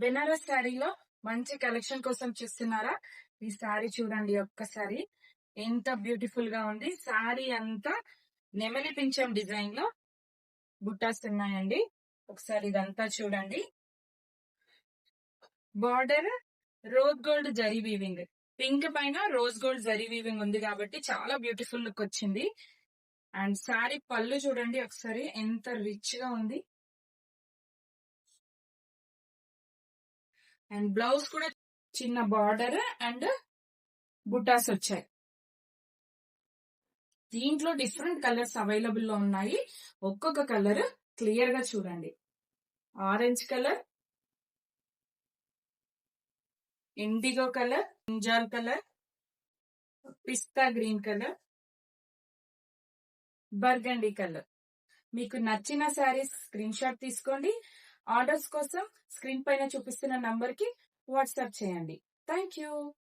బెనారస్ శారీలో మంచి కలెక్షన్ కోసం చూస్తున్నారా? ఈ శారీ చూడండి ఒక్కసారి. ఎంత బ్యూటిఫుల్ గా ఉంది. శారీ అంతా నెమలి పింఛం డిజైన్ లో బుట్టాస్ ఉన్నాయండి. ఒకసారి ఇదంతా చూడండి. Border rose gold zari weaving, pink పైన రోజ్ గోల్డ్ జరీ వీవింగ్ ఉంది కాబట్టి చాలా బ్యూటిఫుల్ లుక్ వచ్చింది. అండ్ శారీ పళ్ళు చూడండి ఒకసారి ఎంత రిచ్ గా ఉంది. అండ్ బ్లౌజ్ కూడా చిన్న బార్డర్ అండ్ బుటాస్ వచ్చాయి. దీంట్లో డిఫరెంట్ కలర్స్ అవైలబుల్ లో ఉన్నాయి. ఒక్కొక్క కలర్ క్లియర్ గా చూడండి. ఆరెంజ్ కలర్, ఇండిగో కలర్, ఇంజాల్ colour, pista green colour, burgundy colour. మీకు నచ్చిన శారీస్ స్క్రీన్ షాట్ తీసుకోండి. ఆర్డర్స్ కోసం స్క్రీన్ పైన చూపిస్తున్న నంబర్ కి వాట్సాప్ చేయండి. Thank you.